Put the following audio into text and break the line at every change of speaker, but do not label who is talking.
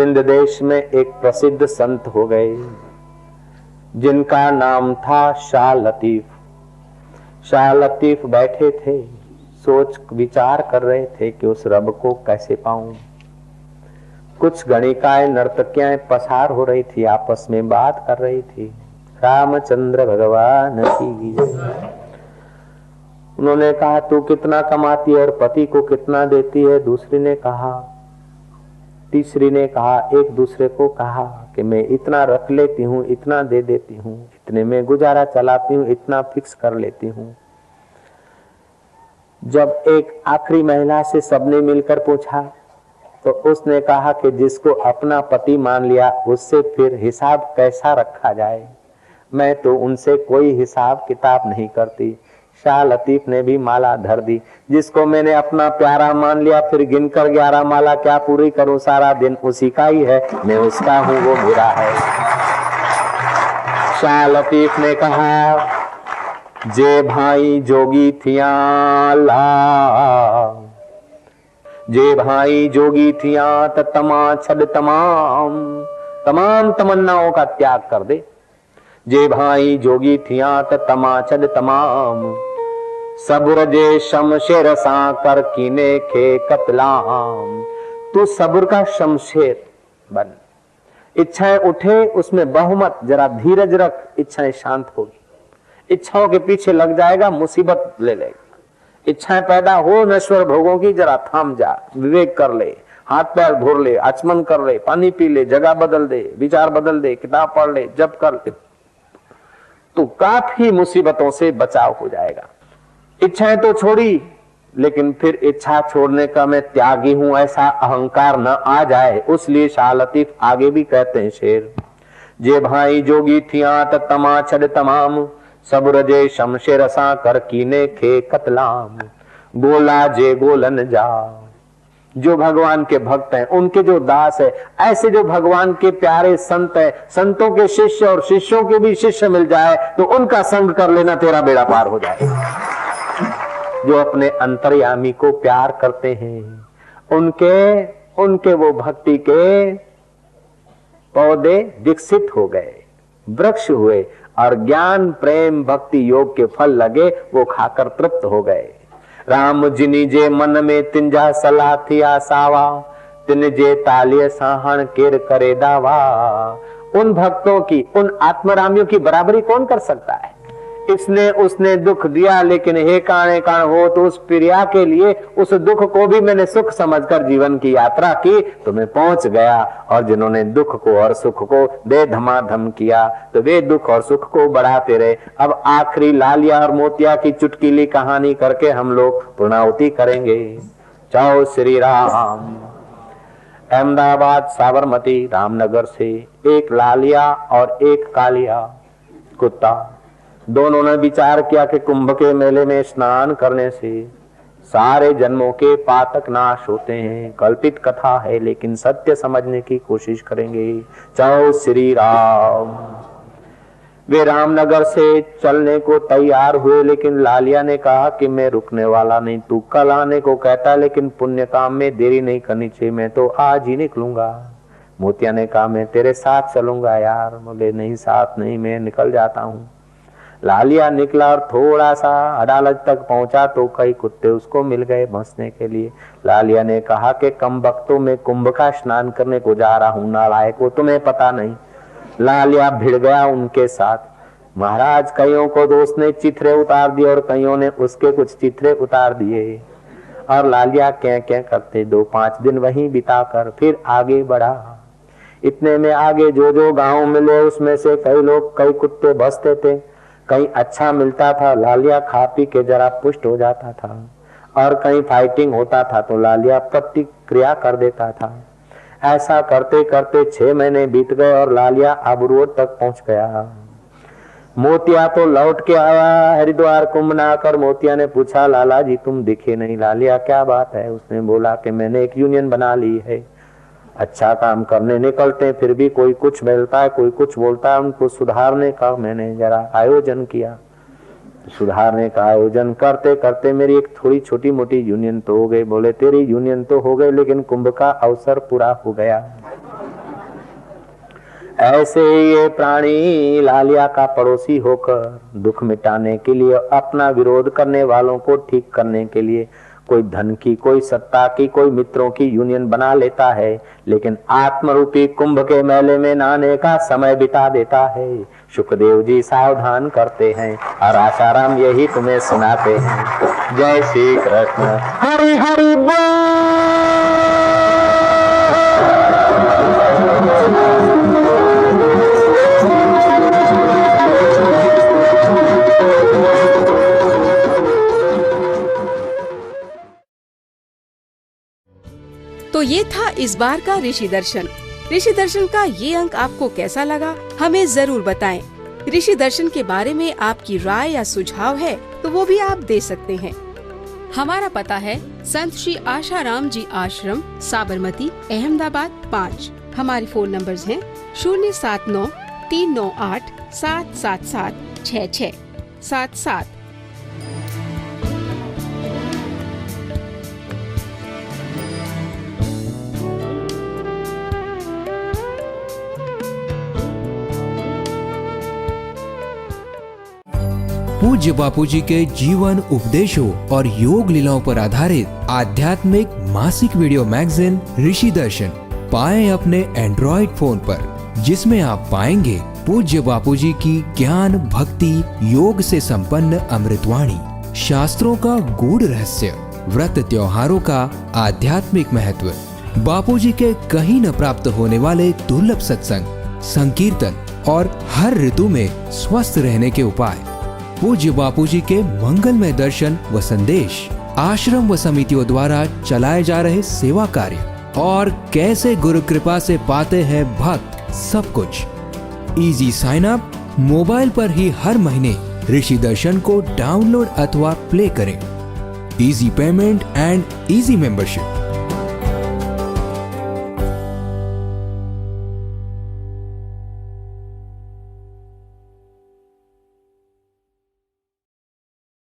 सिंध देश में एक प्रसिद्ध संत हो गए जिनका नाम था शाह लतीफ। शाह लतीफ बैठे थे, सोच विचार कर रहे थे कि उस रब को कैसे पाऊं। कुछ गणिकाएं नर्तकियां पसार हो रही थी, आपस में बात कर रही थी। रामचंद्र भगवान की जय। उन्होंने कहा तू कितना कमाती है और पति को कितना देती है। दूसरी ने कहा, तीसरी ने कहा, एक दूसरे को कहा कि मैं इतना रख लेती हूँ, इतना दे देती हूँ, इतने में गुजारा चलाती हूँ, इतना फिक्स कर लेती हूँ। जब एक आखिरी महिला से सबने मिलकर पूछा तो उसने कहा कि जिसको अपना पति मान लिया उससे फिर हिसाब कैसा रखा जाए, मैं तो उनसे कोई हिसाब किताब नहीं करती। शाह लतीफ ने भी माला धर दी। जिसको मैंने अपना प्यारा मान लिया फिर गिनकर 11 माला क्या पूरी करूं, सारा दिन उसी का ही है, मैं उसका हूं वो मेरा है। शाह लतीफ ने कहा जे भाई जोगी थिया ला, जे भाई जोगी थिया त तमा छड़ तमाम तमन्नाओं का त्याग कर दे। जे भाई जोगी थिया त तमा छड़ तमाम, सब्र जे शमशेर सा कर कीने के कतलाम। तू सब्र का शमशेर बन, इच्छाएं उठे उसमें बहुमत, जरा धीरज रख, इच्छाएं शांत होगी। इच्छाओं के पीछे लग जाएगा मुसीबत ले लेगा। इच्छाएं पैदा हो नश्वर भोगों की, जरा थाम जा, विवेक कर ले, हाथ पैर धो ले, आचमन कर ले, पानी पी ले, जगह बदल दे, विचार बदल दे, किताब पढ़ ले, जप कर ले, तो काफी मुसीबतों से बचाव हो जाएगा। इच्छाएं तो छोड़ी, लेकिन फिर इच्छा छोड़ने का मैं त्यागी हूं ऐसा अहंकार न आ जाए, उसलिए शाह लतीफ आगे भी कहते हैं शेर, जे भाई जोगी थिया त तमा छड़ तमाम, सब्र जे शमशेर सा कर कीने खे कतलाम। गोला जे गोलन जा, जो भगवान के भक्त हैं, उनके जो दास है, ऐसे जो भगवान के प्यारे संत है, संतों के शिष्य और शिष्यों के भी शिष्य मिल जाए तो उनका संग कर लेना, तेरा बेड़ा पार हो जाएगा। जो अपने अंतर्यामी को प्यार करते हैं, उनके वो भक्ति के पौधे विकसित हो गए, वृक्ष हुए और ज्ञान प्रेम भक्ति योग के फल लगे, वो खाकर तृप्त हो गए। राम जिनी जे मन में तिंजा सलाह थिया सावा, तिन जे तालिय साहण केर करे दावा। उन भक्तों की, उन आत्मरामियों की बराबरी कौन कर सकता है। इसने उसने दुख दिया, लेकिन हे काणे काण हो, तो उस प्रिया के लिए उस दुख को भी मैंने सुख समझकर जीवन की यात्रा की तो मैं पहुंच गया। और जिन्होंने दुख को और सुख को दे धमाधम किया तो वे दुख और सुख को बढ़ाते रहे। अब आखिरी लालिया और मोतिया की चुटकीली कहानी करके हम लोग पूर्णाहुति करेंगे। जय श्री राम। अहमदाबाद साबरमती रामनगर से एक लालिया और एक कालिया कुत्ता, दोनों ने विचार किया कि कुंभ के मेले में स्नान करने से सारे जन्मों के पातक नाश होते हैं। कल्पित कथा है लेकिन सत्य समझने की कोशिश करेंगे। जय श्री राम। वे रामनगर से चलने को तैयार हुए, लेकिन लालिया ने कहा कि मैं रुकने वाला नहीं, तू कल आने को कहता, लेकिन पुण्य काम में देरी नहीं करनी चाहिए, मैं तो आज ही निकलूंगा। मोतिया ने कहा मैं तेरे साथ चलूंगा यार। बोले नहीं, साथ नहीं, मैं निकल जाता हूँ। लालिया निकला और थोड़ा सा अदालत तक पहुंचा तो कई कुत्ते उसको मिल गए भंसने के लिए। लालिया ने कहा कि कम वक्तों में कुंभ का स्नान करने को जा रहा हूं, नालायक, वो तुम्हें पता नहीं। लालिया भिड़ गया उनके साथ। महाराज कईयों को दोस्त ने चित्रे उतार दिए और कईयों ने उसके कुछ चित्रे उतार दिए, और लालिया क्या क्या करते 2-5 दिन वहीं बिताकर फिर आगे बढ़ा। इतने में आगे जो जो गांव मिले उसमें से कई कुत्ते बसते थे, कहीं अच्छा मिलता था, लालिया खा पी के जरा पुष्ट हो जाता था, और कहीं फाइटिंग होता था तो लालिया प्रतिक्रिया कर देता था। ऐसा करते करते 6 महीने बीत गए और लालिया आबूरोड तक पहुंच गया। मोतिया तो लौट के आया हरिद्वार कुंभ नहाकर। मोतिया ने पूछा लाला जी तुम दिखे नहीं। लालिया क्या बात है। उसने बोला कि मैंने एक यूनियन बना ली है, अच्छा काम करने निकलते हैं फिर भी कोई कुछ बोलता है, कोई कुछ बोलता है, उनको सुधारने का मैंने जरा आयोजन किया। सुधारने का आयोजन करते करते मेरी एक थोड़ी छोटी मोटी यूनियन तो हो गई। बोले तेरी यूनियन तो हो गई, लेकिन कुंभ का अवसर पूरा हो गया। ऐसे ये प्राणी लालिया का पड़ोसी होकर दुख मिटाने के लिए, अपना विरोध करने वालों को ठीक करने के लिए कोई धन की, कोई सत्ता की, कोई मित्रों की यूनियन बना लेता है, लेकिन आत्मरूपी कुंभ के मेले में नहाने का समय बिता देता है। शुकदेव जी सावधान करते हैं और आसाराम यही तुम्हें सुनाते हैं। जय श्री कृष्ण। हरि हरि बोल।
तो ये था इस बार का ऋषि दर्शन। ऋषि दर्शन का ये अंक आपको कैसा लगा, हमें जरूर बताएं। ऋषि दर्शन के बारे में आपकी राय या सुझाव है तो वो भी आप दे सकते हैं। हमारा पता है संत श्री आशाराम जी आश्रम, साबरमती, अहमदाबाद 5। हमारे फोन नंबर्स हैं 079-398-777-6677।
पूज्य बापूजी के जीवन उपदेशों और योग लीलाओं पर आधारित आध्यात्मिक मासिक वीडियो मैगजीन ऋषि दर्शन पाएं अपने एंड्रॉइड फोन पर, जिसमें आप पाएंगे पूज्य बापूजी की ज्ञान, भक्ति, योग से संपन्न अमृतवाणी, शास्त्रों का गूढ़ रहस्य, व्रत त्योहारों का आध्यात्मिक महत्व, बापूजी के कहीं न प्राप्त होने वाले दुर्लभ सत्संग, संकीर्तन और हर ऋतु में स्वस्थ रहने के उपाय, पूज्य बापूजी के मंगलमय दर्शन व संदेश, आश्रम व समितियों द्वारा चलाए जा रहे सेवा कार्य और कैसे गुरु कृपा से पाते हैं भक्त, सब कुछ। इजी साइन अप, मोबाइल पर ही हर महीने ऋषि दर्शन को डाउनलोड अथवा प्ले करें। Easy payment and easy membership.